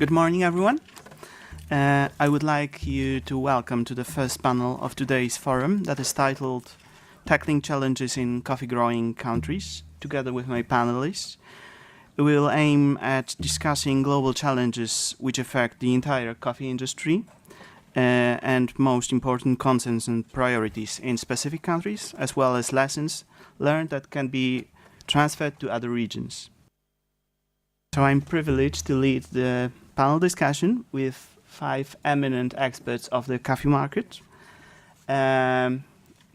Good morning, everyone. I would like you to welcome to the first panel of today's forum that is titled Tackling Challenges in Coffee Growing Countries. Together with my panelists, we will aim at discussing global challenges which affect the entire coffee industry and most important concerns and priorities in specific countries, as well as lessons learned that can be transferred to other regions. So I'm privileged to lead the panel discussion with 5 eminent experts of the coffee market,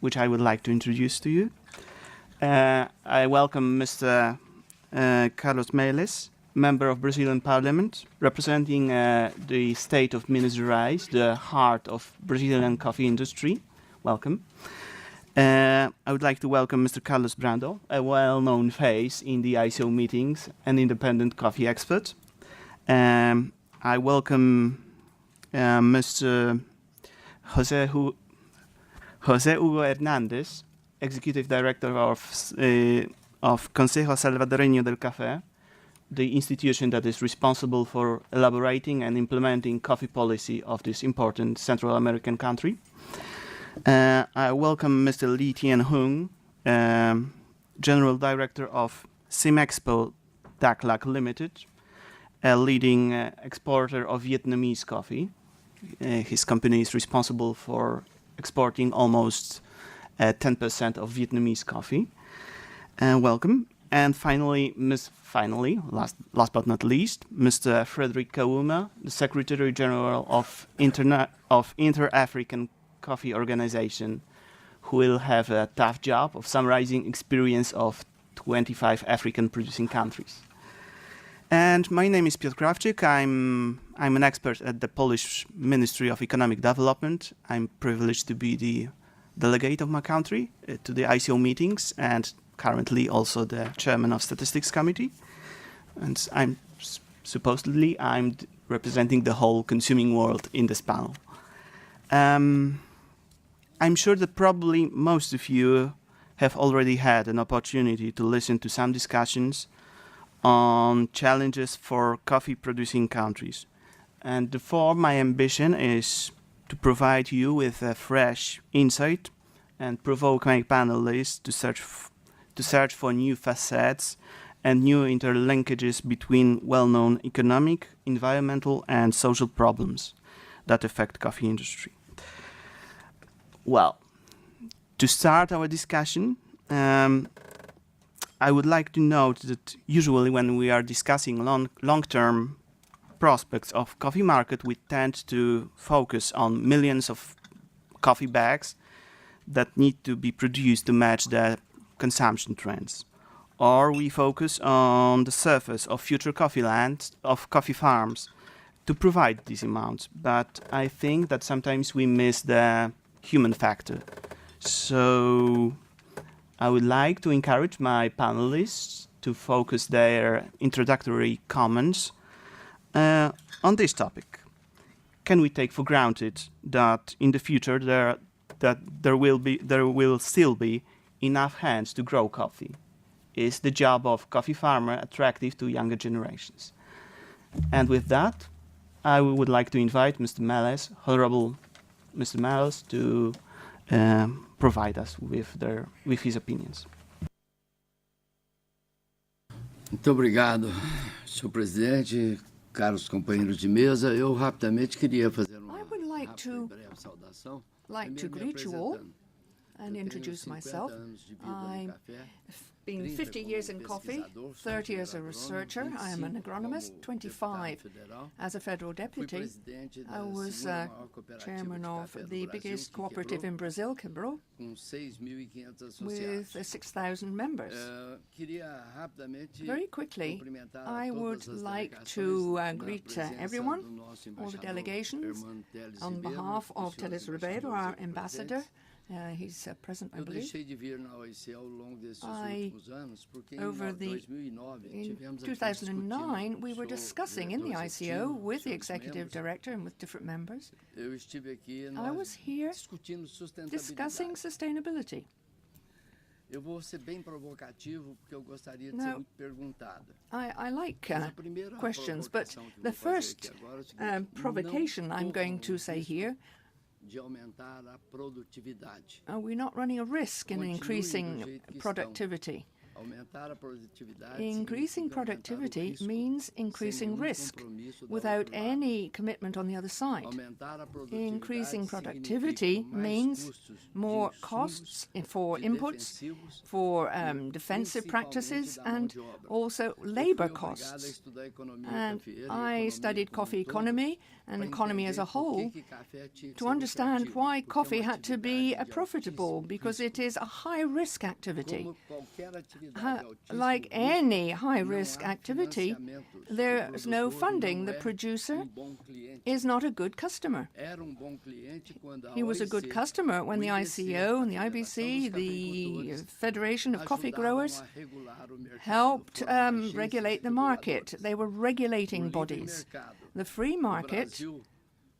which I would like to introduce to you. I welcome Mr. Carlos Meiles, member of Brazilian Parliament, representing the state of Minas Gerais, the heart of Brazilian coffee industry. Welcome. I would like to welcome Mr. Carlos Brando, a well-known face in the ICO meetings and independent coffee expert. I welcome Mr. Jose Hugo Hernandez, Executive Director of Consejo Salvadoreño del Café, the institution that is responsible for elaborating and implementing coffee policy of this important Central American country. I welcome Mr. Lee Tien Hung, General Director of Simexpo Dak Lak Limited, a leading exporter of Vietnamese coffee. His company is responsible for exporting almost 10% of Vietnamese coffee. Welcome. And finally, last but not least, Mr. Frederick Kauma, the Secretary General of Inter-African Coffee Organization, who will have a tough job of summarizing experience of 25 African producing countries. And my name is Piotr Krawczyk. I'm an expert at the Polish Ministry of Economic Development. I'm privileged to be the delegate of my country to the ICO meetings and currently also the chairman of Statistics Committee. And I'm representing the whole consuming world in this panel. I'm sure that probably most of you have already had an opportunity to listen to some discussions on challenges for coffee producing countries. And therefore my ambition is to provide you with a fresh insight and provoke my panelists to search for new facets and new interlinkages between well-known economic, environmental and social problems that affect coffee industry. Well, to start our discussion, I would like to note that usually when we are discussing long-term prospects of coffee market, we tend to focus on millions of coffee bags that need to be produced to match the consumption trends. Or we focus on the surface of future coffee lands, of coffee farms, to provide these amounts. But I think that sometimes we miss the human factor. So I would like to encourage my panelists to focus their introductory comments on this topic. Can we take for granted that in the future there will still be enough hands to grow coffee? Is the job of coffee farmer attractive to younger generations? And with that, I would like to invite Mr. Meiles, Honorable Mr. Meiles, to provide us with his opinions. Muito obrigado, senhor presidente, caros companheiros de mesa. Eu rapidamente queria fazer uma breve saudação. Like to greet you all and introduce myself. I've been 50 years in coffee, 30 as a researcher. I am an agronomist, 25 as a federal deputy. I was chairman of the biggest cooperative in Brazil, Quebrou, with 6,000 members. Very quickly, I would like to greet everyone, all the delegations, on behalf of Teles Ribeiro, our ambassador. He's present, I believe. In 2009, we were discussing in the ICO with the executive director and with different members. I was here discussing sustainability. Eu vou ser bem provocativo porque eu gostaria de ser Now, muito perguntado. I like Mas a primeira questions, but provocação que eu the vou fazer first aqui agora é o seguinte, provocation não I'm going corram to say risco here, de aumentar a produtividade. we're not running a risk in Continuem do increasing jeito que productivity. Aumentar a produtividade Increasing significa aumentar o productivity risco means sem increasing nenhum risk compromisso do without outro lado. any commitment on the other side. Aumentar a produtividade Increasing significa productivity mais means custos de more insumos, costs for de inputs, defensivos, for e defensive principalmente practices, da mão and de obra. also Eu fui labor obrigado a costs. estudar economia And cafeeira e I economia studied como coffee todo economy and para economy as a entender por whole que café tinha que to ser understand lucrativo, why porque é coffee uma had to be atividade de profitable, altíssimo because it risco. is a high-risk activity. Como qualquer atividade de altíssimo Like risco, any não high-risk há activity, financiamentos. there's O no produtor funding. não The é producer bom cliente. is not a good customer. Era bom cliente quando a He was a good OIC, customer when the o IBC, ICO and the a Federação IBC, dos the Cafeicultores, Federation of Coffee ajudavam Growers, a regular o mercado, helped foram agências regulate the market. reguladoras. They were regulating O livre bodies. mercado The free no market, Brasil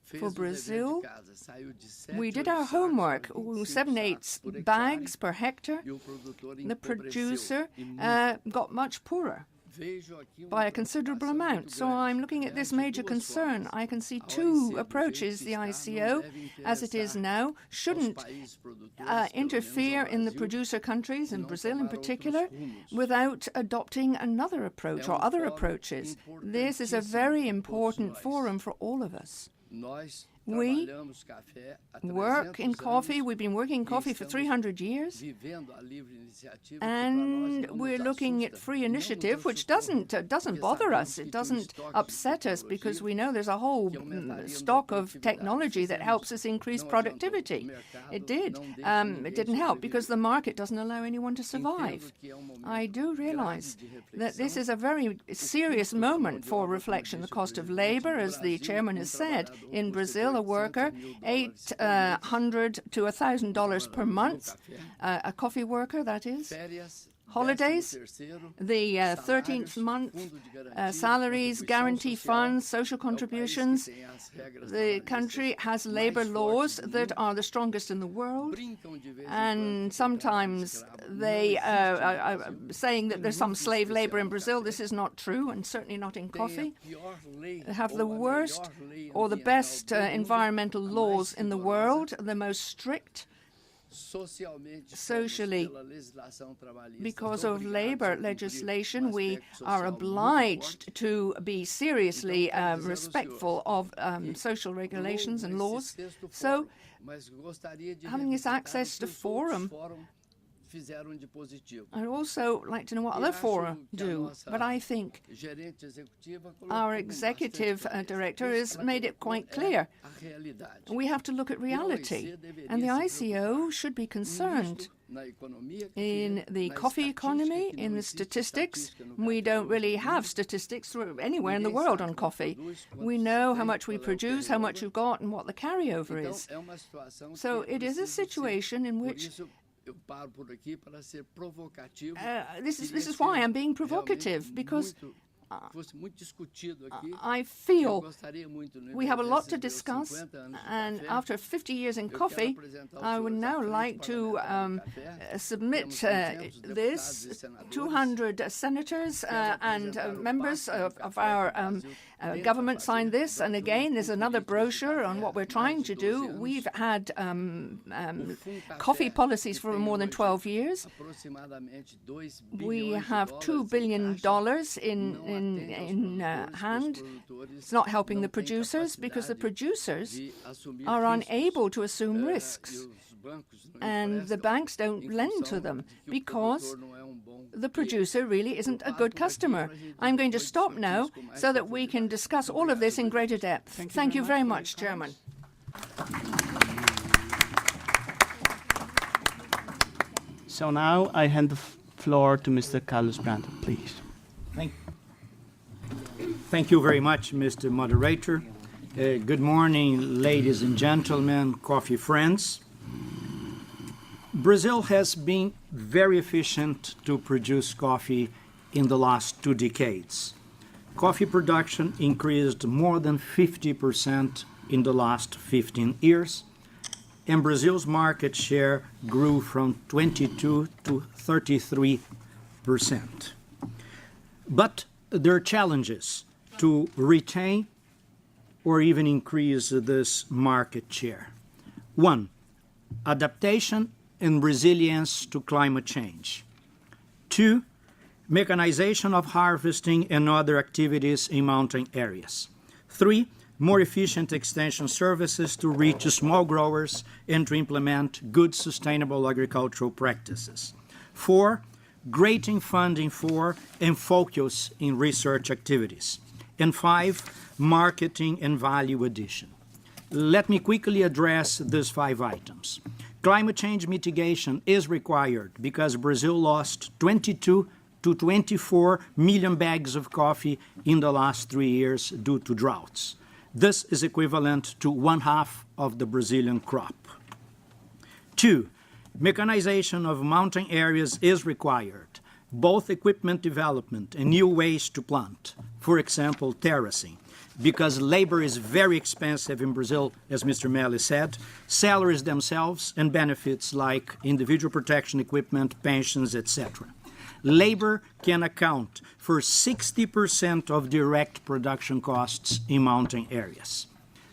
fez for o dever de Brazil, casa, saiu de 7, we did 8 our sacos a homework, 25 7, 8 sacos por hectare, bags per hectare. e o produtor The empobreceu, producer e muito. got much poorer Vejo aqui uma by a considerable preocupação amount. muito So grande. I'm looking at this Vejo major duas concern. formas. I can see A two OIC, do jeito approaches. que The está, não ICO, deve as it is interessar now, aos shouldn't países produtores, pelo menos interfere ao in the Brasil, producer countries, se in não Brazil in tomar outros particular, rumos. without adopting another approach É or other fórum approaches. This is a importantíssimo very para todos important nós. forum for all of us. Nós We trabalhamos café há work in 300 coffee. anos We've been working in e coffee for estamos 300 years. vivendo a livre iniciativa, que para nós And não we're nos looking at assusta, free não nos initiative, which assustou, doesn't porque bother sabemos us. que It tinha doesn't estoque de upset us because we know there's a whole que aumentaríamos a stock of produtividade. technology that Fizemos, helps us increase não adiantou. O productivity. mercado It did. não deixa It ninguém didn't help because sobreviver. the market doesn't allow anyone to survive. Entendo que é momento I do realize grave de that this reflexão. is a very serious custo da mão moment de for obra, como reflection. The disse o cost of presidente, labor, no as the Brasil, chairman has said, trabalhador in custa Brazil, a worker, $800 mil $800 to $1,000 per Trabalhadores month, no café. a coffee worker, that is. Férias, Holidays, 13º, the salários, 13th month, fundo de garantia, salaries, contribuição guarantee social. funds, social É o país que contributions. tem as regras The trabalhistas country has mais labor fortes laws do that mundo. are the strongest in the world. Brincam de vez em quando And com o trabalho sometimes escravo. Não they existe no are Brasil. saying that there's some Muito slave labor in especial no Brazil. café. This is not true, and certainly not in Tem a coffee. pior lei They have ou the a worst melhor lei or the ambiental best do mundo, environmental a mais laws in the rigorosa, world, the most strict, socialmente, socially, pela legislação trabalhista. because São of obrigados labor a cumprir legislation. We aspecto are social muito obliged forte. to be seriously Então, quero dizer ao respectful of social regulations and Louvo laws. esse sexto So, fórum, mas gostaria de having this revisitar access o que to os outros forum, fóruns fizeram de positivo. I'd also like to know what E other acho fora que a do, nossa but I think gerente executiva colocou our com executive bastante clareza. director Isso has ela made it colocou quite é clear. a realidade. We have to look at E a reality, OIC deveria and the se ICO preocupar should be no concerned visto na economia in cafeeira, the na coffee economy, estatística, que in não the existe statistics. estatística no We café don't hoje really no have mundo. statistics anywhere in the Ninguém world sabe on quanto coffee. produz, quanto We se know how tem, much we qual é o produce, how much carryover. we've got, and what the carryover Então, is. é uma situação So que it is a precisa ser- situation in por which isso eu paro por aqui para ser provocativo. this Queria is ser why I'm being realmente provocative, because fosse muito discutido aqui. I Eu feel gostaria muito, no we have a lot to desses meus discuss, 50 anos de and café, after 50 years in eu quero coffee, apresentar aos I would senhores now à frente like to parlamentar do café. submit Temos 200 deputados e this senadores. 200 senators and apresentar o members Pacto do of Café our que o Brasil tenta government signed fazer. this. And Nós again, there's temos another políticas de brochure on café what we're há mais trying de to do. 12 anos. We've had O Fundo coffee Café, policies que for tem more than hoje 12 years. aproximadamente 2 We bilhões de have $2 dólares billion em caixa, in não atende aos in produtores, porque hand. os produtores It's not helping não the têm producers because the capacidade producers de assumir are riscos. unable to assume E risks, os bancos não and the emprestam banks don't em lend to função them de que o because produtor não é bom the cliente. producer really isn't a good customer. I'm going to stop now so that we can discuss all of this in greater depth. Thank you very much, Chairman. So now I hand the floor to Mr. Carlos Brandt, please. Thank you very much, Mr. Moderator. Good morning, ladies and gentlemen, coffee friends. Brazil has been very efficient to produce coffee in the last 2 decades. Coffee production increased more than 50% in the last 15 years, and Brazil's market share grew from 22 to 33%. But there are challenges to retain or even increase this market share. One, adaptation and resilience to climate change. Two, mechanization of harvesting and other activities in mountain areas. Three, more efficient extension services to reach small growers and to implement good sustainable agricultural practices. Four, greater funding for and focus in research activities. And five, marketing and value addition. Let me quickly address these 5 items. Climate change mitigation is required because Brazil lost 22 to 24 million bags of coffee in the last 3 years due to droughts. This is equivalent to 1/2 of the Brazilian crop. 2, mechanization of mountain areas is required, both equipment development and new ways to plant, for example, terracing, because labor is very expensive in Brazil, as Mr. Melli said, salaries themselves and benefits like individual protection equipment, pensions, etc. Labor can account for 60% of direct production costs in mountain areas.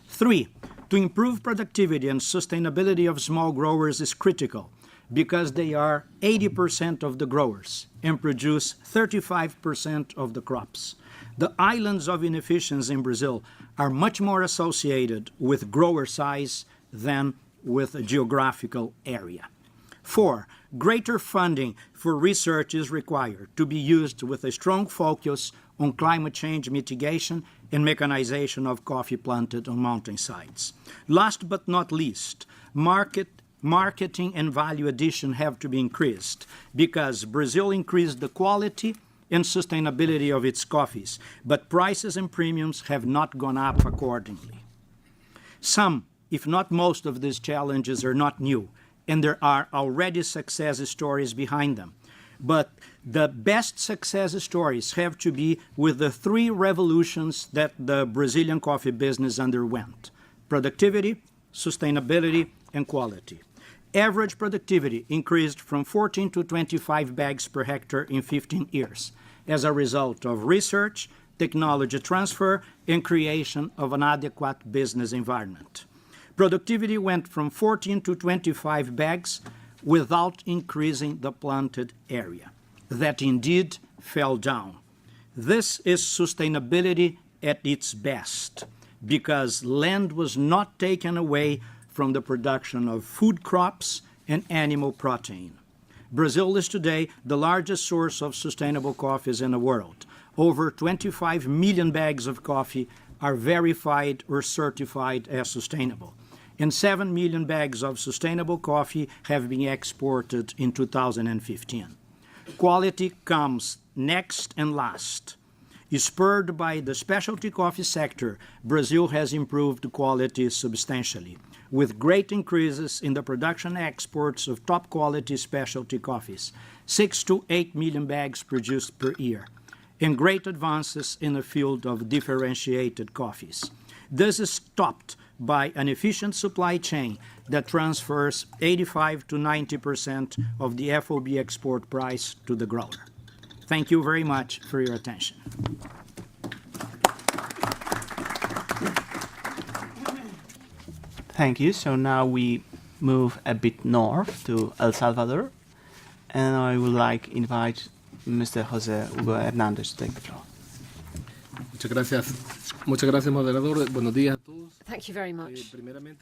3, to improve productivity and sustainability of small growers is critical because they are 80% of the growers and produce 35% of the crops. The islands of inefficiency in Brazil are much more associated with grower size than with a geographical area. 4, greater funding for research is required to be used with a strong focus on climate change mitigation and mechanization of coffee planted on mountainsides. Last but not least, marketing and value addition have to be increased because Brazil increased the quality and sustainability of its coffees, but prices and premiums have not gone up accordingly. Some, if not most of these challenges are not new, and there are already success stories behind them. But the best success stories have to be with the 3 revolutions that the Brazilian coffee business underwent: productivity, sustainability, and quality. Average productivity increased from 14 to 25 bags per hectare in 15 years as a result of research, technology transfer, and creation of an adequate business environment. Productivity went from 14 to 25 bags without increasing the planted area. That indeed fell down. This is sustainability at its best because land was not taken away from the production of food crops and animal protein. Brazil is today the largest source of sustainable coffees in the world. Over 25 million bags of coffee are verified or certified as sustainable, and 7 million bags of sustainable coffee have been exported in 2015. Quality comes next and last. Spurred by the specialty coffee sector, Brazil has improved quality substantially, with great increases in the production exports of top-quality specialty coffees, 6 to 8 million bags produced per year, and great advances in the field of differentiated coffees. This is topped by an efficient supply chain that transfers 85 to 90% of the FOB export price to the grower. Thank you very much for your attention. Thank you. So now we move a bit north to El Salvador, and I would like to invite Mr. José Hugo Hernández to take the floor. Muchas gracias, moderador. Buenos días a todos. Thank you very much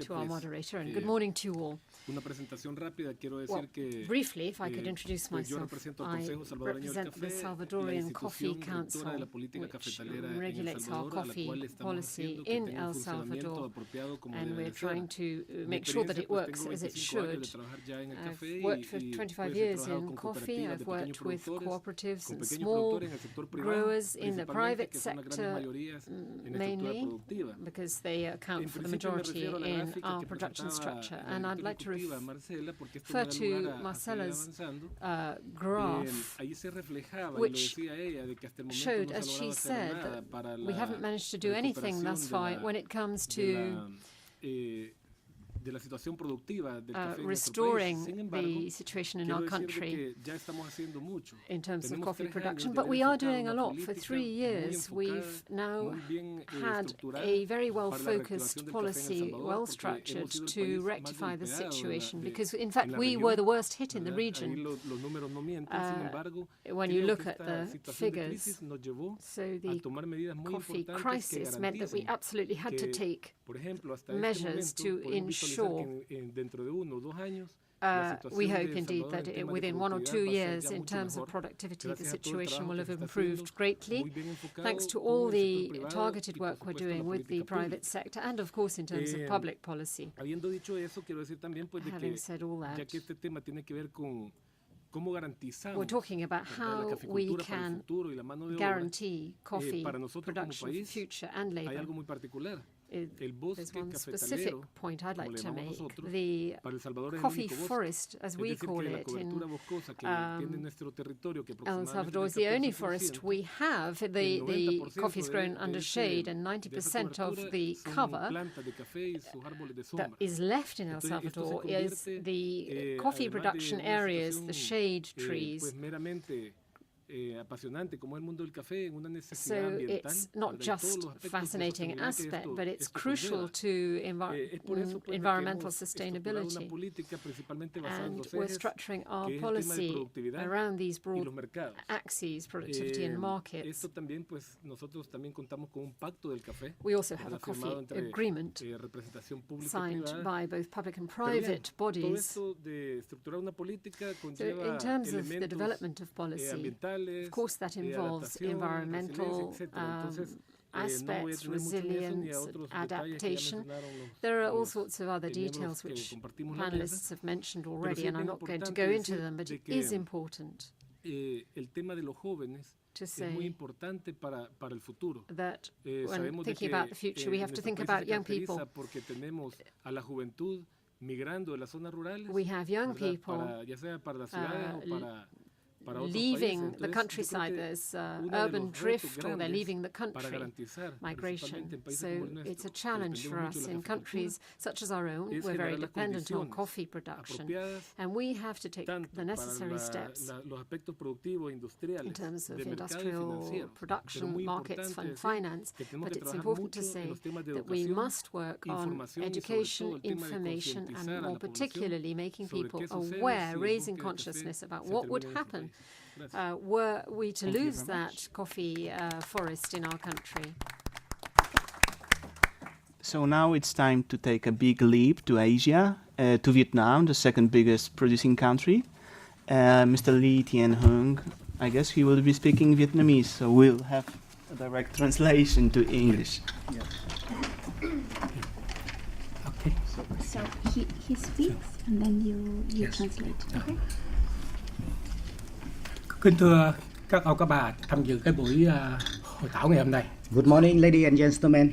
to our moderator, and good morning to you all. Una presentación rápida, quiero decir que briefly, if I could introduce yo myself, represento al I Consejo Salvadoreño del represent the Café, la Salvadorian Coffee institución Council, rectora de la política which cafetalera en El regulates our Salvador, a la coffee cual estamos policy haciendo que in tenga un El funcionamiento Salvador, apropiado como and debe we're de ser. trying to Mi make sure that experiencia, it pues, works tengo as it 25 años de should. trabajar ya en el café I've worked for y 25 pues, he years trabajado in con coffee. cooperativas I've de worked pequeños with productores, cooperatives con and pequeños small productores en el sector privado, growers in the principalmente, private que son las grandes sector mayorías en la estructura mainly, productiva. because they account En for the principio me majority refiero a la in gráfica our que production presentaba structure. la And I'd directora like to ejecutiva Marcela, porque esto refer me da to lugar a seguir Marcela's avanzando. graph, Ahí se reflejaba, y lo which decía ella, de que hasta el momento showed, no se ha as she logrado hacer said, nada that para we haven't managed to do la anything thus recuperación far when it comes de to restoring the situation in our country in terms of coffee production, but we are doing a lot. For 3 years, we've now had a very well-focused policy, well-structured, to rectify the situation, because, in fact, we were the worst hit in the region. When you look at the figures, so the coffee crisis meant that we absolutely had to take measures to ensure we hope indeed that within 1 or 2 years, in terms of productivity, the situation will have improved greatly, thanks to all the targeted work we're doing with the private sector and, of course, in terms of public policy. Having said all that, we're talking about how we can guarantee coffee production for future and labour. There's one specific point I'd like to make. The coffee forest, as we call it in El Salvador, is the only forest we have. The coffee is grown under shade, and 90% of the cover that is left in El Salvador is the coffee production areas, the shade trees. So it's not just a fascinating aspect, but it's crucial to environmental sustainability. And we're structuring our policy around these broad axes, productivity and markets. We also have a coffee agreement signed by both public and private bodies. So in terms of the development of policy, of course, that involves environmental aspects, resilience, adaptation. There are all sorts of other details which panelists have mentioned already, and I'm not going to go into them, but it is important to say that when thinking about the future, we have to think about young people. We have young people leaving the countryside. There's urban drift, or they're leaving the country, migration. So it's a challenge for us in countries such as our own. We're very dependent on coffee production, and we have to take the necessary steps in terms of industrial production, markets, and finance. But it's important to say that we must work on education, information, and more particularly making people aware, raising consciousness about what would happen were we to lose that coffee forest in our country. So now it's time to take a big leap to Asia, to Vietnam, the second biggest producing country. Mr. Lee Tien Hung, I guess he will be speaking Vietnamese, so we'll have a direct translation to English. Yeah. Okay. So he speaks and then you translate. Okay. Kính thưa các ông các bà tham dự cái buổi hội thảo ngày hôm nay. Good morning, ladies and gentlemen.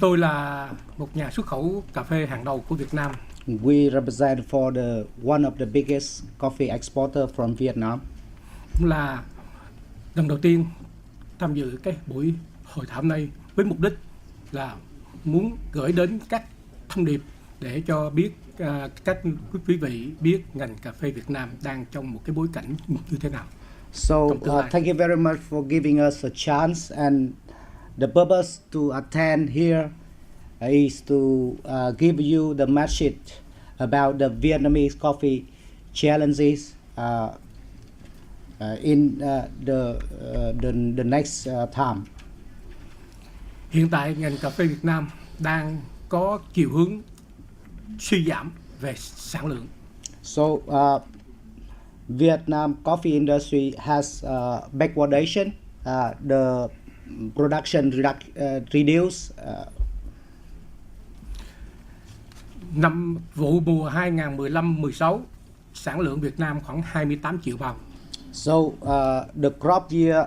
Tôi là một nhà xuất khẩu cà phê hàng đầu của Việt Nam. We represent for one of the biggest coffee exporter from Vietnam. Cũng là lần đầu tiên tham dự cái buổi hội thảo này với mục đích là muốn gửi đến các thông điệp để cho biết các quý vị biết ngành cà phê Việt Nam đang trong một cái bối cảnh như thế nào. So thank you very much for giving us a chance, and the purpose to attend here is to give you the message about the Vietnamese coffee challenges in the next time. Hiện tại ngành cà phê Việt Nam đang có chiều hướng suy giảm về sản lượng. So Vietnam coffee industry has backwardation. The production reduced. Năm vụ mùa 2015-16 sản lượng Việt Nam khoảng 28 triệu bao. So the crop year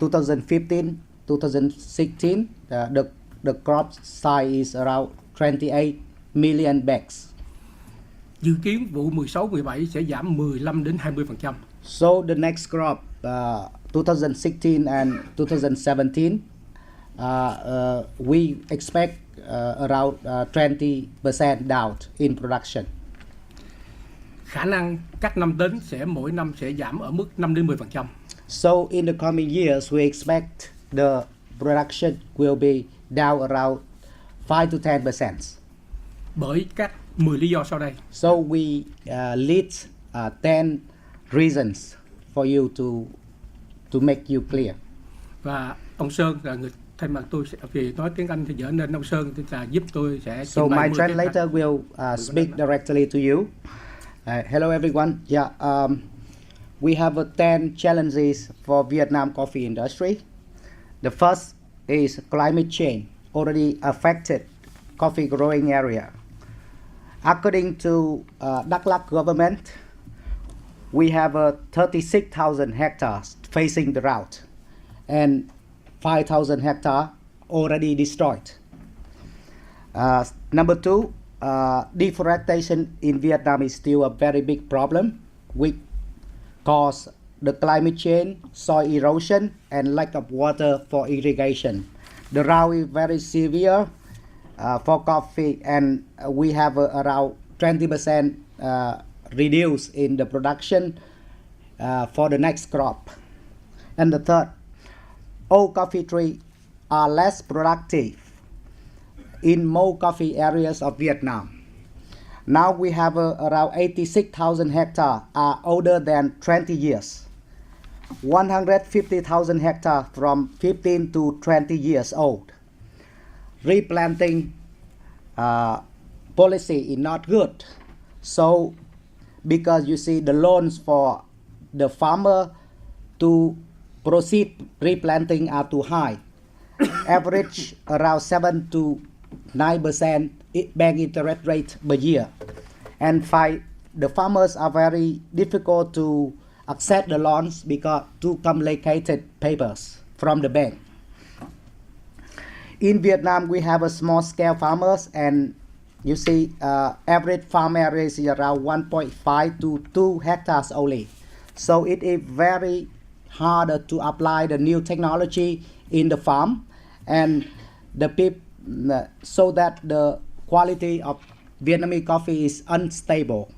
2015-2016 the crop size is around 28 million bags. Dự kiến vụ 16-17 sẽ giảm 15 đến 20%. So the next crop 2016 and 2017 we expect around 20% down in production. Khả năng các năm đến mỗi năm sẽ giảm ở mức 5 đến 10%. So in the coming years, we expect the production will be down around 5 to 10%. Bởi các 10 lý do sau đây. So we list 10 reasons for you to make you clear. Và ông Sơn là người thay mặt tôi sẽ, vì nói tiếng Anh thì dở nên ông Sơn là giúp tôi sẽ. So my translator will speak directly to you. Hello everyone. Yeah, we have 10 challenges for Vietnam coffee industry. The first is climate change already affected coffee growing area. According to Đắk Lắk government, we have 36,000 hectares facing drought and 5,000 hectares already destroyed. Number two, deforestation in Vietnam is still a very big problem, which cause the climate change, soil erosion, and lack of water for irrigation. The drought is very severe for coffee, and we have around 20% reduce in the production for the next crop. And the third, all coffee trees are less productive in most coffee areas of Vietnam. Now we have around 86,000 hectares are older than 20 years. 150,000 hectares from 15 to 20 years old. Replanting policy is not good. So, because you see the loans for the farmer to proceed replanting are too high. Average around 7 to 9% bank interest rate per year. And the farmers are very difficult to accept the loans because too complicated papers from the bank. In Vietnam, we have a small scale farmers, and you see average farm area is around 1.5 to 2 hectares only. So it is very harder to apply the new technology in the farm, and the people, so that the quality of Vietnamese coffee is unstable.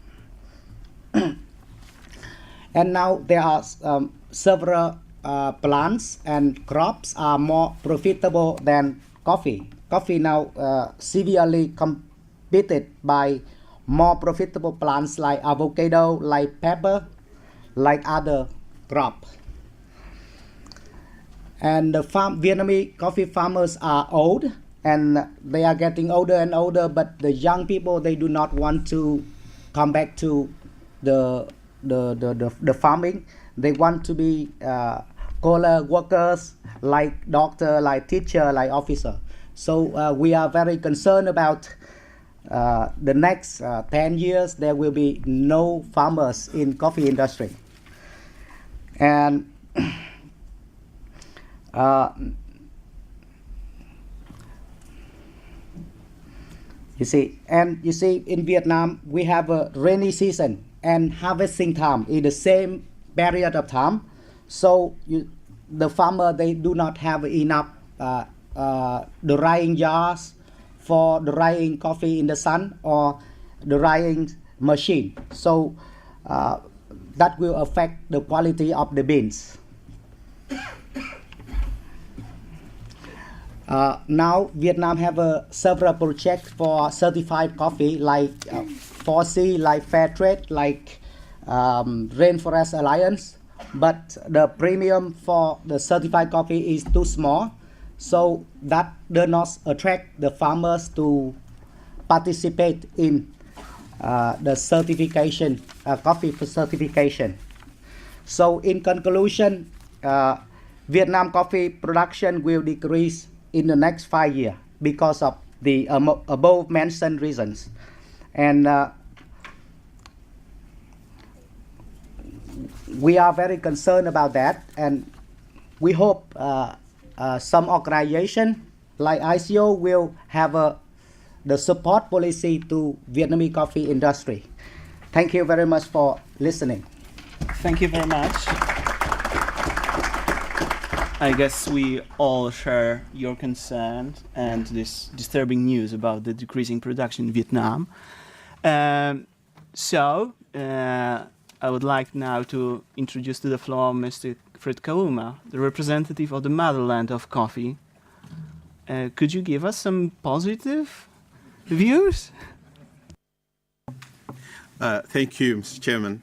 And now there are several plants and crops are more profitable than coffee. Coffee now severely competed by more profitable plants like avocado, like pepper, like other crop. And the Vietnamese coffee farmers are old, and they are getting older and older, but the young people, they do not want to come back to the farming. They want to be collar workers, like doctor, like teacher, like officer. So we are very concerned about the next 10 years there will be no farmers in coffee industry. And you see in Vietnam we have a rainy season and harvesting time in the same period of time. So the farmer, they do not have enough drying jars for drying coffee in the sun or drying machine. So that will affect the quality of the beans. Now Vietnam have several projects for certified coffee, like 4C, like Fair Trade, like Rainforest Alliance, but the premium for the certified coffee is too small, so that does not attract the farmers to participate in the certification, coffee certification. So in conclusion, Vietnam coffee production will decrease in the next 5 years because of the above mentioned reasons. And we are very concerned about that, and we hope some organization like ICO will have the support policy to Vietnamese coffee industry. Thank you very much for listening. Thank you very much. I guess we all share your concern and this disturbing news about the decreasing production in Vietnam. I would like now to introduce to the floor Mr. Fred Kauma, the representative of the motherland of coffee. Could you give us some positive views? Thank you, Mr. Chairman.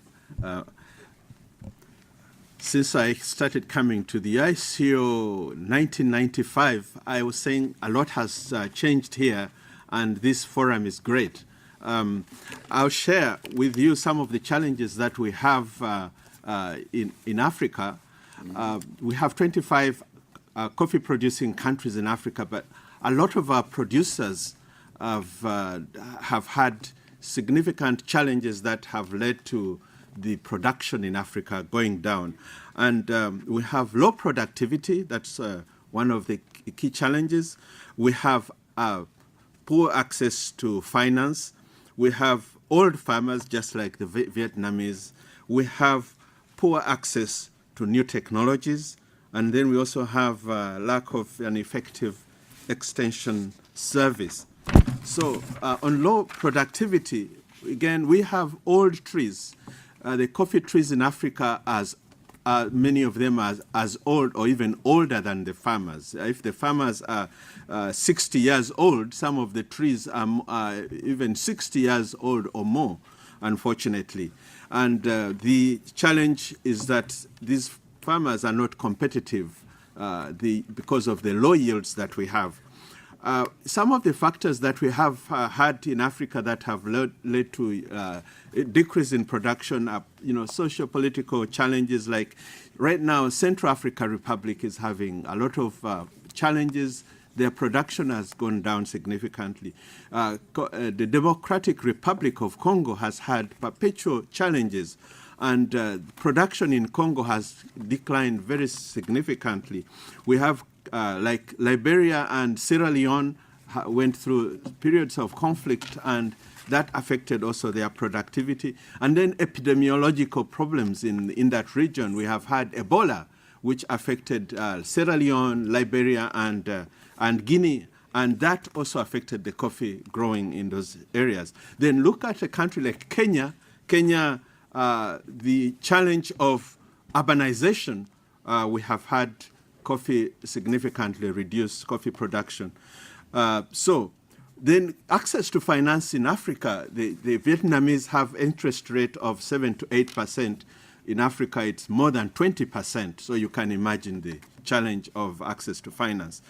Since I started coming to the ICO 1995, I was saying a lot has changed here, and this forum is great. I'll share with you some of the challenges that we have in Africa. We have 25 coffee-producing countries in Africa, but a lot of our producers have had significant challenges that have led to the production in Africa going down. And we have low productivity. That's one of the key challenges. We have poor access to finance. We have old farmers, just like the Vietnamese. We have poor access to new technologies. And then we also have lack of an effective extension service. So on low productivity, again, we have old trees. The coffee trees in Africa, many of them are as old or even older than the farmers. If the farmers are 60 years old, some of the trees are even 60 years old or more, unfortunately. And the challenge is that these farmers are not competitive because of the low yields that we have. Some of the factors that we have had in Africa that have led to a decrease in production are, socio-political challenges. Like right now, Central African Republic is having a lot of challenges. Their production has gone down significantly. The Democratic Republic of Congo has had perpetual challenges, and production in Congo has declined very significantly. We have like Liberia and Sierra Leone went through periods of conflict, and that affected also their productivity. And then epidemiological problems in that region. We have had Ebola, which affected Sierra Leone, Liberia, and Guinea, and that also affected the coffee growing in those areas. Then look at a country like Kenya. Kenya, the challenge of urbanization, we have had coffee significantly reduced coffee production. So then access to finance in Africa, the Vietnamese have interest rate of 7 to 8%. In Africa, it's more than 20%. So you can imagine the challenge of access to finance.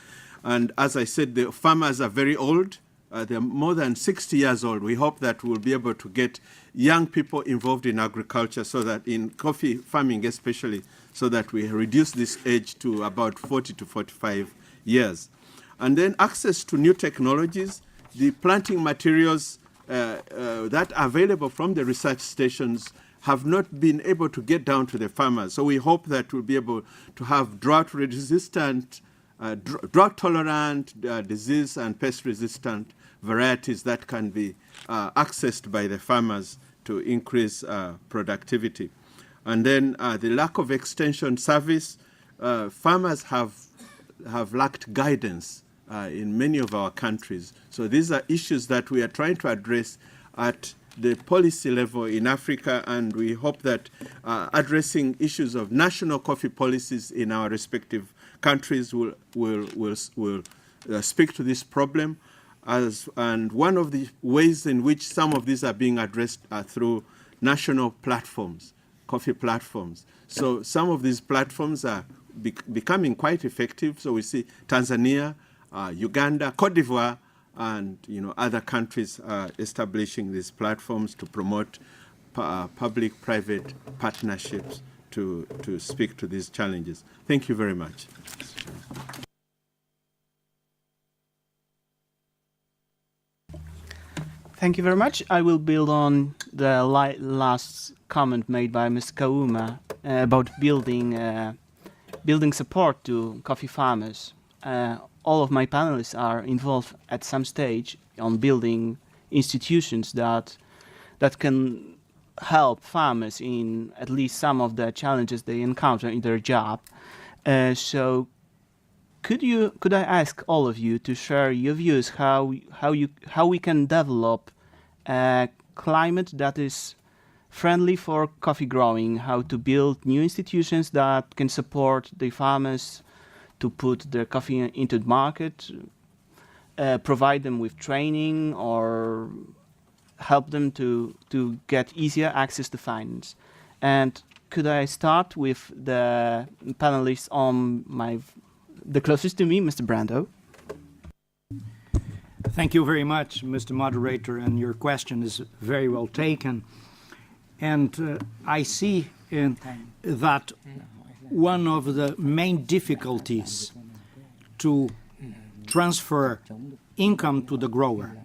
And as I said, the farmers are very old. They're more than 60 years old. We hope that we'll be able to get young people involved in agriculture, so that in coffee farming especially, so that we reduce this age to about 40 to 45 years. And then access to new technologies, the planting materials that are available from the research stations have not been able to get down to the farmers. So we hope that we'll be able to have drought-resistant, drought-tolerant, disease and pest-resistant varieties that can be accessed by the farmers to increase productivity. And then the lack of extension service. Farmers have lacked guidance in many of our countries. So these are issues that we are trying to address at the policy level in Africa, and we hope that addressing issues of national coffee policies in our respective countries will speak to this problem. And one of the ways in which some of these are being addressed are through national platforms, coffee platforms. So some of these platforms are becoming quite effective. So we see Tanzania, Uganda, Cote d'Ivoire, and other countries are establishing these platforms to promote public-private partnerships to speak to these challenges. Thank you very much. Thank you very much. I will build on the last comment made by Ms. Kauma about building support to coffee farmers. All of my panelists are involved at some stage on building institutions that can help farmers in at least some of the challenges they encounter in their job. So could I ask all of you to share your views how we can develop a climate that is friendly for coffee growing, how to build new institutions that can support the farmers to put their coffee into the market, provide them with training or help them to get easier access to finance. And could I start with the panelists on the closest to me, Mr. Brando? Thank you very much, Mr. Moderator, and your question is very well taken. And I see that one of the main difficulties to transfer income to the grower,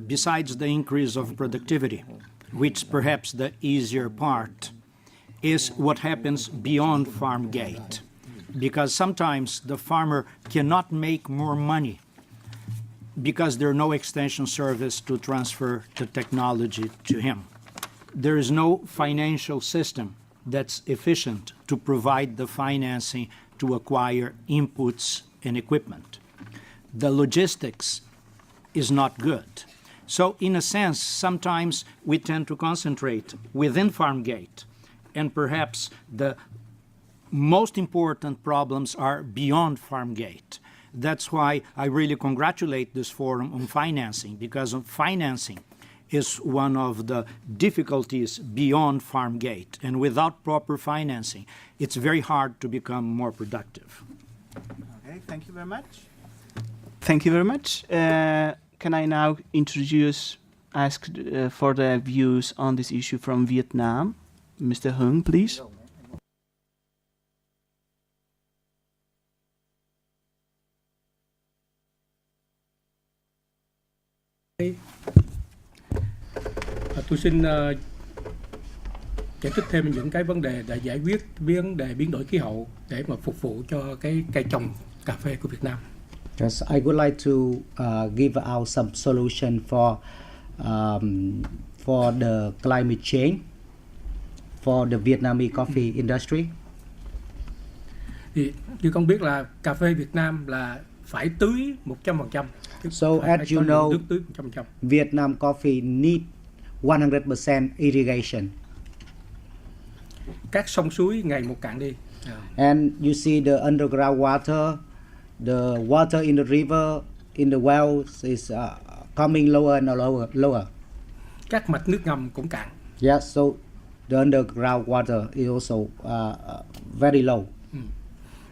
besides the increase of productivity, which perhaps the easier part, is what happens beyond farm gate. Because sometimes the farmer cannot make more money because there are no extension service to transfer the technology to him. There is no financial system that's efficient to provide the financing to acquire inputs and equipment. The logistics is not good. So in a sense, sometimes we tend to concentrate within farm gate, and perhaps the most important problems are beyond farm gate. That's why I really congratulate this forum on financing, because financing is one of the difficulties beyond farm gate. And without proper financing, it's very hard to become more productive. Okay, thank you very much. Thank you very much. Can I now ask for the views on this issue from Vietnam? Mr. Hung, please. Tôi xin giải thích thêm những cái vấn đề để giải quyết vấn đề biến đổi khí hậu để mà phục vụ cho cái cây trồng cà phê của Việt Nam. Yes, I would like to give out some solution for the climate change for the Vietnamese coffee industry. Thì như con biết là cà phê Việt Nam là phải tưới 100%. So as you know, nước tưới 100%. Vietnam coffee need 100% irrigation. Các sông suối ngày một cạn đi. And you see the underground water, the water in the river, in the wells is coming lower and lower. Các mạch nước ngầm cũng cạn. Yeah, so the underground water is also very low.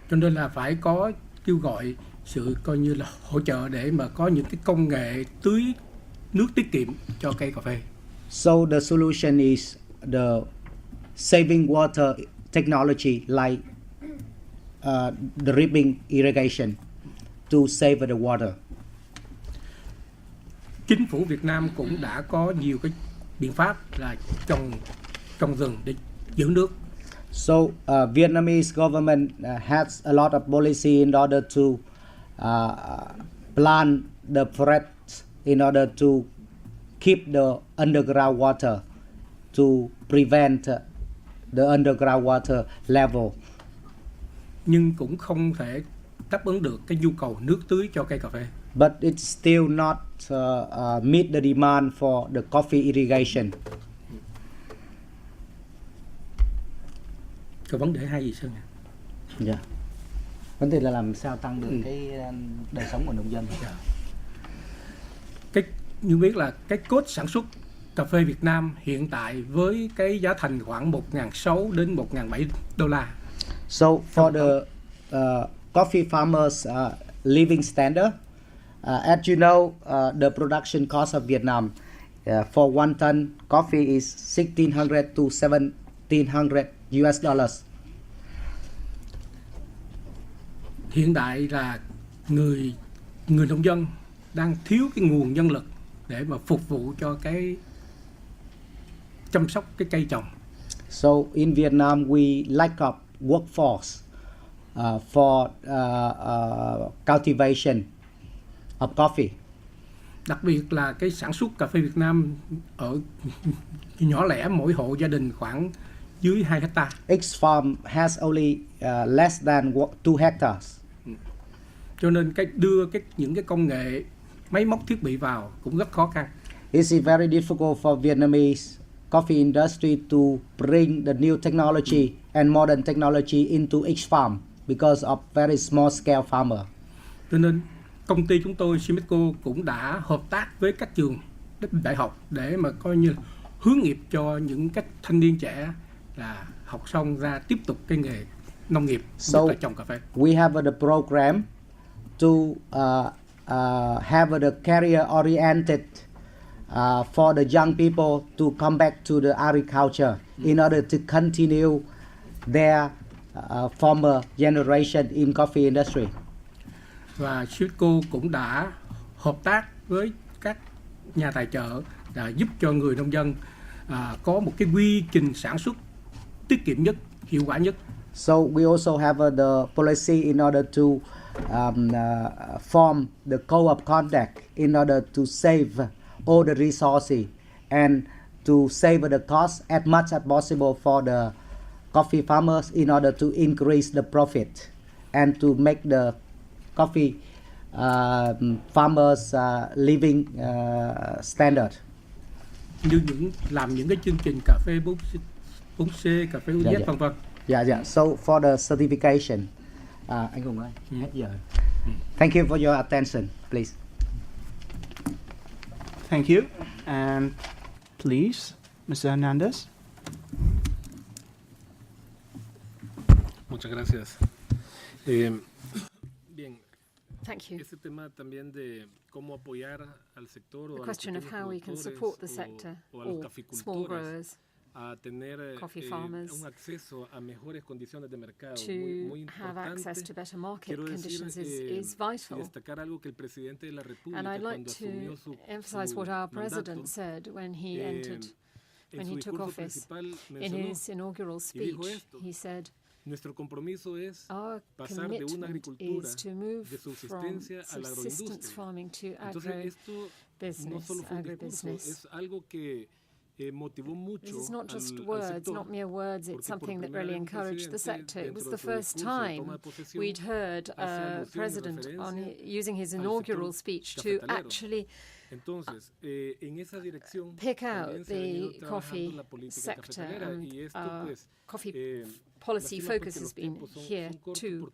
Cho nên là phải có kêu gọi sự coi như là hỗ trợ để mà có những cái công nghệ tưới nước tiết kiệm cho cây cà phê. So the solution is the saving water technology like dripping irrigation to save the water. Chính phủ Việt Nam cũng đã có nhiều cái biện pháp là trồng rừng để giữ nước. So Vietnamese government has a lot of policy in order to plant the forests in order to keep the underground water to prevent the underground water level. Nhưng cũng không thể đáp ứng được cái nhu cầu nước tưới cho cây cà phê. But it's still not meet the demand for the coffee irrigation. Cái vấn đề hay gì Sơn? Yeah. Vấn đề là làm sao tăng được cái đời sống của nông dân. Cái như biết là cái cốt sản xuất cà phê Việt Nam hiện tại với cái giá thành khoảng 1.600 đến 1.700 đô la. So for the coffee farmers living standard, as you know, the production cost of Vietnam for 1 ton coffee is $1,600 to $1,700 US dollars. Hiện tại là người nông dân đang thiếu cái nguồn nhân lực để mà phục vụ cho cái chăm sóc cái cây trồng. So in Vietnam we lack of workforce for cultivation of coffee. Đặc biệt là cái sản xuất cà phê Việt Nam ở nhỏ lẻ, mỗi hộ gia đình khoảng dưới 2 hectare. Each farm has only less than 2 hectares. Cho nên đưa những cái công nghệ máy móc thiết bị vào cũng rất khó khăn. It's very difficult for Vietnamese coffee industry to bring the new technology and modern technology into each farm because of very small scale farmer. Cho nên công ty chúng tôi Simeco cũng đã hợp tác với các trường đại học để mà coi như hướng nghiệp cho những các thanh niên trẻ là học xong ra tiếp tục cái nghề nông nghiệp, nhất là trồng cà phê. We have the program to have the career oriented for the young people to come back to the agriculture in order to continue their former generation in coffee industry. Và Simeco cũng đã hợp tác với các nhà tài trợ là giúp cho người nông dân có một cái quy trình sản xuất tiết kiệm nhất, hiệu quả nhất. So we also have the policy in order to form the co-op contact in order to save all the resources and to save the cost as much as possible for the coffee farmers in order to increase the profit and to make the coffee farmers living standard. Như làm những cái chương trình cà phê 4C, cà phê UZ vân vân. Yeah. So for the certification, anh Hùng ơi, hết giờ. Thank you for your attention, please. Thank you. And please, Mr. Hernandez. Muchas gracias. Bien. Thank you. Este tema también de cómo apoyar al sector The question of how we can support the sector or small growers, coffee farmers, to have access to better market conditions is vital. And I'd like to emphasize what our president said when he took office. In his inaugural speech, he said, our commitment is to move from subsistence farming to agribusiness. This is not just words, not mere words, it's something that really encouraged the sector. It was the first time we'd heard a president using his inaugural speech to actually pick out the coffee sector, and our coffee policy focus has been here too.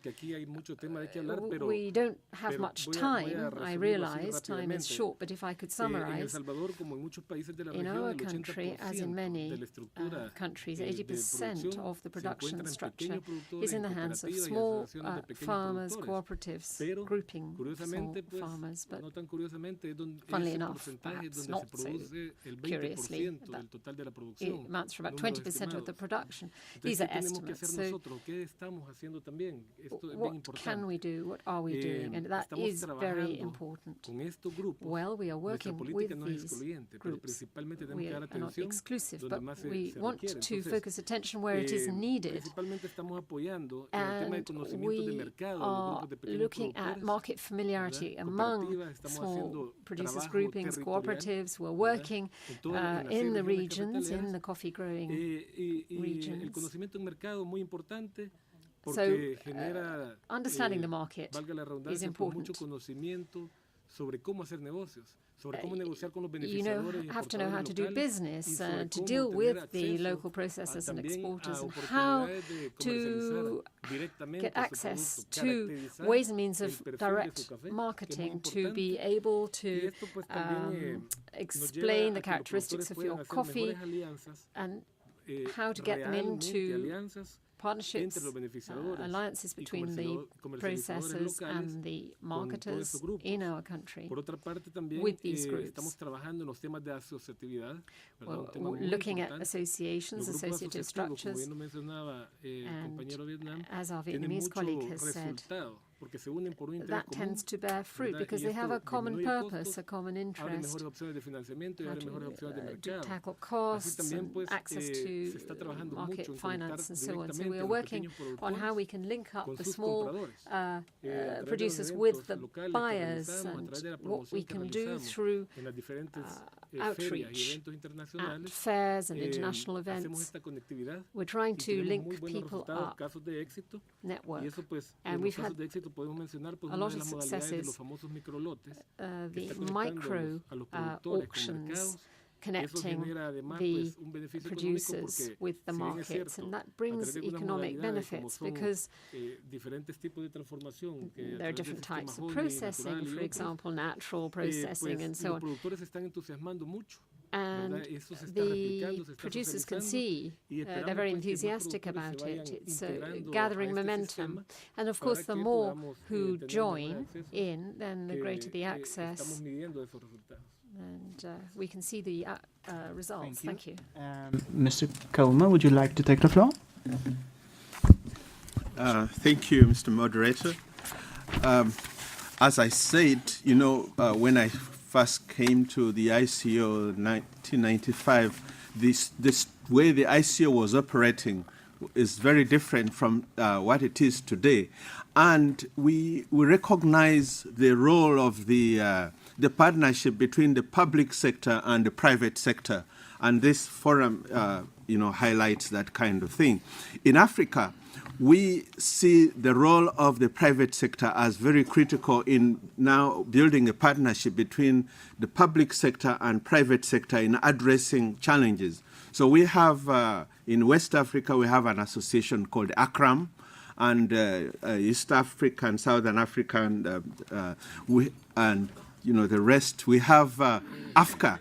We don't have much time, I realize, time is short, but if I could summarize, in our country, as in many countries, 80% of the production structure is in the hands of small farmers, cooperatives, grouping small farmers, but funnily enough, perhaps not so curiously, it amounts for about 20% of the production. These are estimates. So what can we do? What are we doing? And that is very important. Well, we are working with these groups. We are not exclusive, but we want to focus attention where it is needed. And we are looking at market familiarity among small producers, groupings, cooperatives. We're working in the regions, in the coffee growing regions. So, understanding the market is important. You have to know how to do business, to deal with the local processors and exporters, and how to get access to ways and means of direct marketing, to be able to explain the characteristics of your coffee and how to get them into partnerships, alliances between the processors and the marketers in our country with these groups. We're looking at associations, associative structures, and as our Vietnamese colleague has said, that tends to bear fruit because they have a common purpose, a common interest, to tackle costs and access to market finance and so on. So we are working on how we can link up the small producers with the buyers and what we can do through outreach at fairs and international events. We're trying to link people up, network, and we've had a lot of successes. The micro auctions connecting the producers with the markets, and that brings economic benefits because there are different types of processing, for example, natural processing and so on. And the producers can see they're very enthusiastic about it. It's gathering momentum. And of course, the more who join in, then the greater the access. And we can see the results. Thank you. Mr. Comer, would you like to take the floor? Thank you, Mr. Moderator. As I said, you know, when I first came to the ICO in 1995, this way the ICO was operating is very different from what it is today. And we recognize the role of the partnership between the public sector and the private sector. And this forum, you know, highlights that kind of thing. In Africa, we see the role of the private sector as very critical in now building a partnership between the public sector and private sector in addressing challenges. So we have, in West Africa, we have an association called ACRAM, and East Africa and Southern Africa, and you know, the rest, we have AFCA.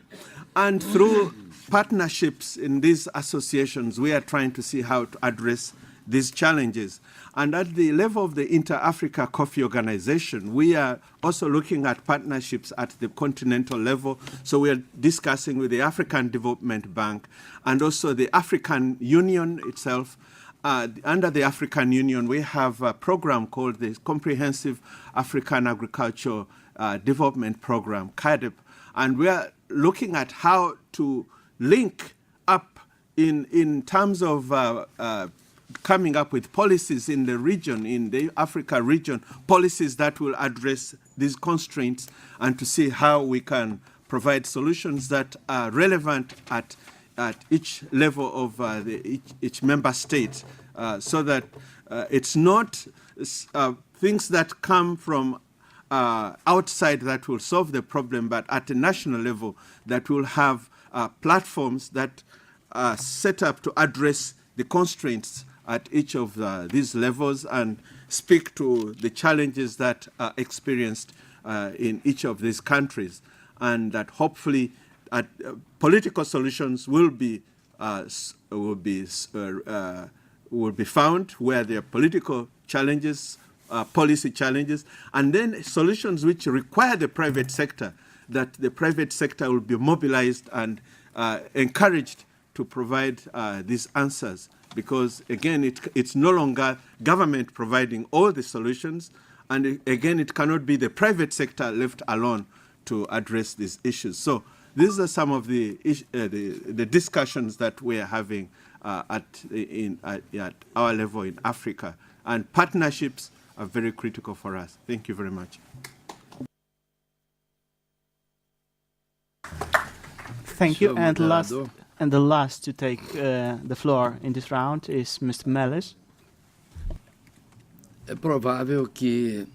And through partnerships in these associations, we are trying to see how to address these challenges. And at the level of the Inter-Africa Coffee Organization, we are also looking at partnerships at the continental level. So we are discussing with the African Development Bank and also the African Union itself. Under the African Union, we have a program called the Comprehensive African Agricultural Development Program, CAADP, and we are looking at how to link up in terms of coming up with policies in the region, in the Africa region, policies that will address these constraints, and to see how we can provide solutions that are relevant at each level of each member state, so that it's not things that come from outside that will solve the problem, but at a national level that will have platforms that are set up to address the constraints at each of these levels and speak to the challenges that are experienced in each of these countries, and that hopefully political solutions will be found where there are political challenges, policy challenges, and then solutions which require the private sector, that the private sector will be mobilized and encouraged to provide these answers. Because, again, it's no longer government providing all the solutions, and again, it cannot be the private sector left alone to address these issues. So these are some of the discussions that we are having at our level in Africa, and partnerships are very critical for us. Thank you very much. Thank you. And the last to take the floor in this round is Mr. Mellis. É provável que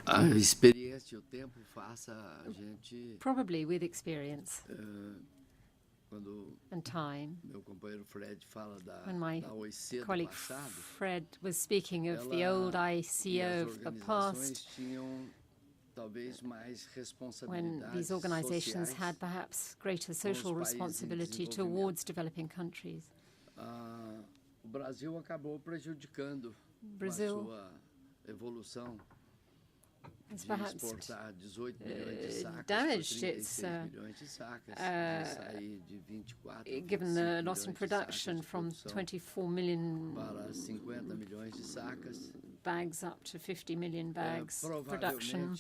a experiência e o tempo faça a gente. Probably with experience and time. Meu companheiro Fred fala da When my OIC colleague do passado, Fred was speaking of the old ICO of the past, when these organizations had perhaps greater social responsibility towards developing countries. O Brasil acabou prejudicando a sua evolução. It's perhaps damaged its, given the loss in production from 24 million bags up to 50 million bags production.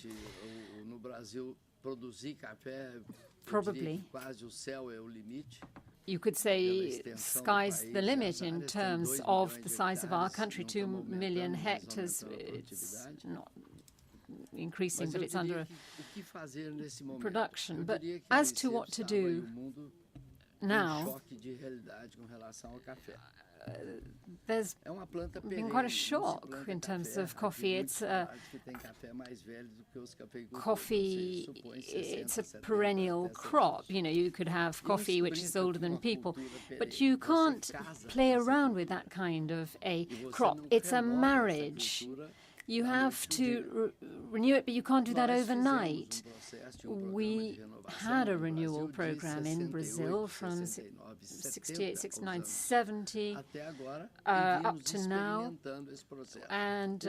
Probably, you could say sky's the limit in terms of the size of our country. 2 million hectares, it's not increasing, but it's under production. But as to what to do now, there's been quite a shock in terms of coffee. It's coffee, it's a perennial crop. You know, you could have coffee which is older than people, but you can't play around with that kind of a crop. It's a marriage. You have to renew it, but you can't do that overnight. We had a renewal program in Brazil from 68, 69, 70 up to now, and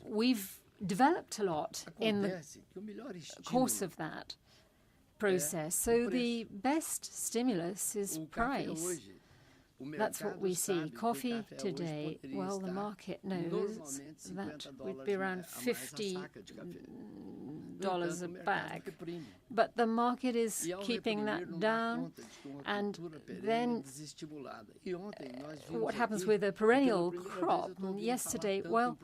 we've developed a lot in the course of that process. So the best stimulus is price. That's what we see. Coffee today, well, the market knows that would be around $50 a bag, but the market is keeping that down. And then what happens with a perennial crop? Yesterday, well,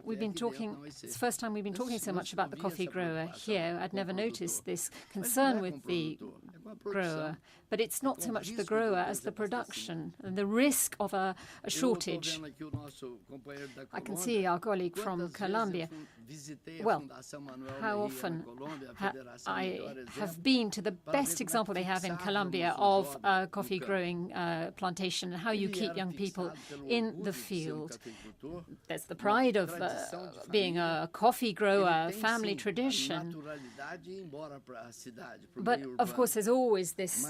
we've been talking, it's the first time we've been talking so much about the coffee grower here. I'd never noticed this concern with the grower, but it's not so much the grower as the production and the risk of a shortage. I can see our colleague from Colombia. Well, how often I have been to the best example they have in Colombia of a coffee growing plantation and how you keep young people in the field. There's the pride of being a coffee grower, family tradition. But of course, there's always this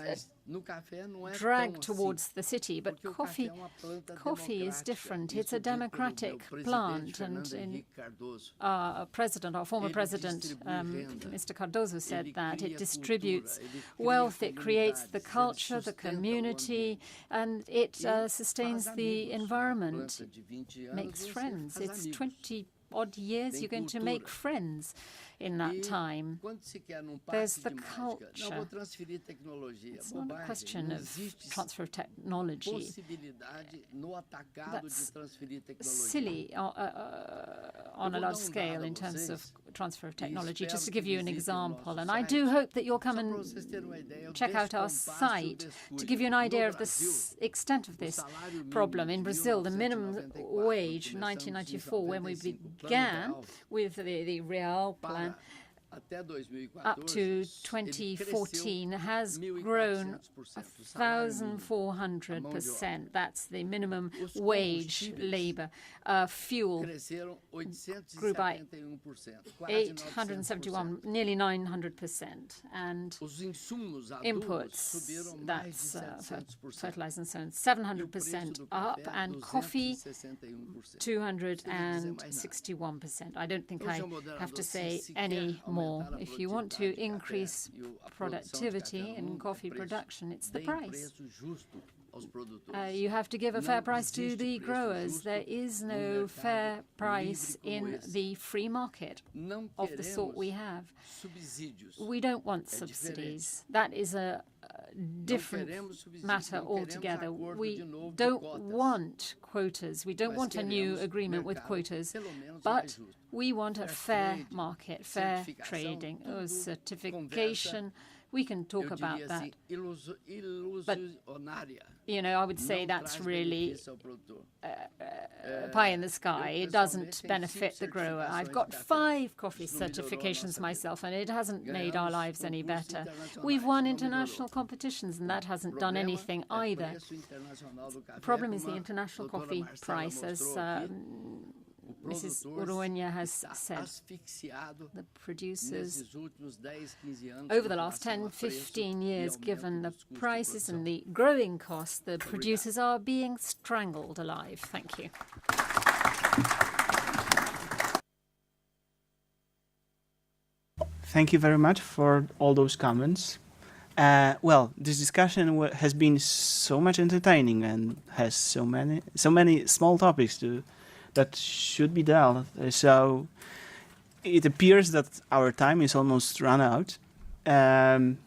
drag towards the city. But coffee is different. It's a democratic plant, and our former president, Mr. Cardoso, said that it distributes wealth, it creates the culture, the community, and it sustains the environment, makes friends. It's 20-odd years, you're going to make friends in that time. There's the culture. It's not a question of transfer of technology. That's silly on a large scale in terms of transfer of technology. Just to give you an example, and I do hope that you'll come and check out our site to give you an idea of the extent of this problem. In Brazil, the minimum wage, 1994, when we began with the Real Plan, up to 2014 has grown 1,400%. That's the minimum wage labor. Fuel grew by 871, nearly 900%. And inputs, that's fertilizer and so on, 700% up, and coffee 261%. I don't think I have to say any more. If you want to increase productivity in coffee production, it's the price. You have to give a fair price to the growers. There is no fair price in the free market of the sort we have. We don't want subsidies. That is a different matter altogether. We don't want quotas. We don't want a new agreement with quotas, but we want a fair market, fair trading. Certification, we can talk about that. But, you know, I would say that's really pie in the sky. It doesn't benefit the grower. I've got 5 coffee certifications myself, and it hasn't made our lives any better. We've won international competitions, and that hasn't done anything either. The problem is the international coffee price, as Mrs. Uruenya has said. The producers, over the last 10, 15 years, given the prices and the growing costs, the producers are being strangled alive. Thank you. Thank you very much for all those comments. Well, this discussion has been so much entertaining and has so many small topics that should be dealt. So it appears that our time is almost run out. Trying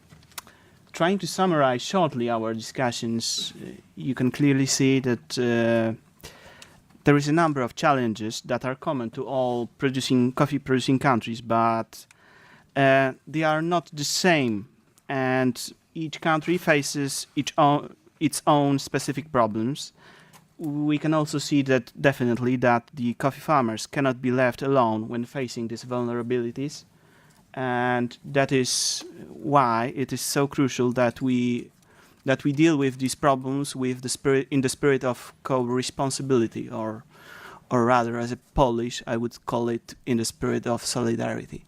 to summarize shortly our discussions, you can clearly see that there is a number of challenges that are common to all coffee-producing countries, but they are not the same, and each country faces its own specific problems. We can also see that definitely that the coffee farmers cannot be left alone when facing these vulnerabilities, and that is why it is so crucial that we deal with these problems with in the spirit of co-responsibility, or rather, as a Polish, I would call it in the spirit of solidarity.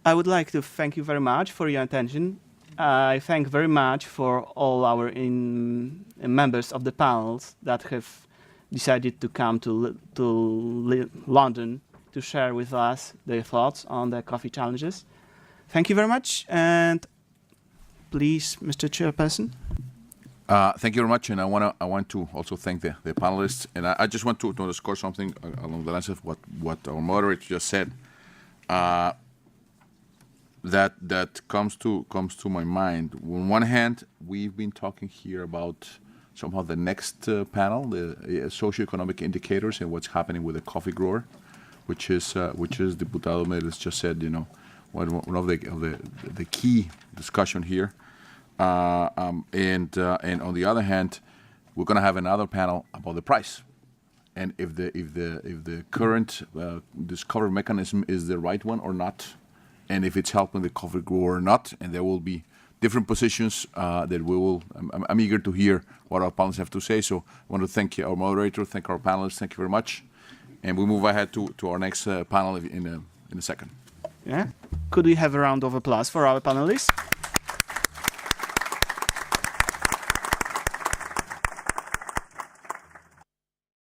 I would like to thank you very much for your attention. I thank very much for all our members of the panels that have decided to come to London to share with us their thoughts on the coffee challenges. Thank you very much, and please, Mr. Chairperson. Thank you very much, and I want to also thank the panelists. And I just want to underscore something along the lines of what our moderator just said. That comes to my mind. On one hand, we've been talking here about somehow the next panel, the socioeconomic indicators and what's happening with the coffee grower, which is Diputado Meles just said, one of the key discussion here. And on the other hand, we're going to have another panel about the price, and if the current discovery mechanism is the right one or not, and if it's helping the coffee grower or not. And there will be different positions that we will. I'm eager to hear what our panelists have to say. So I want to thank our moderator, thank our panelists, thank you very much, and we move ahead to our next panel in a second. Yeah. Could we have a round of applause for our panelists?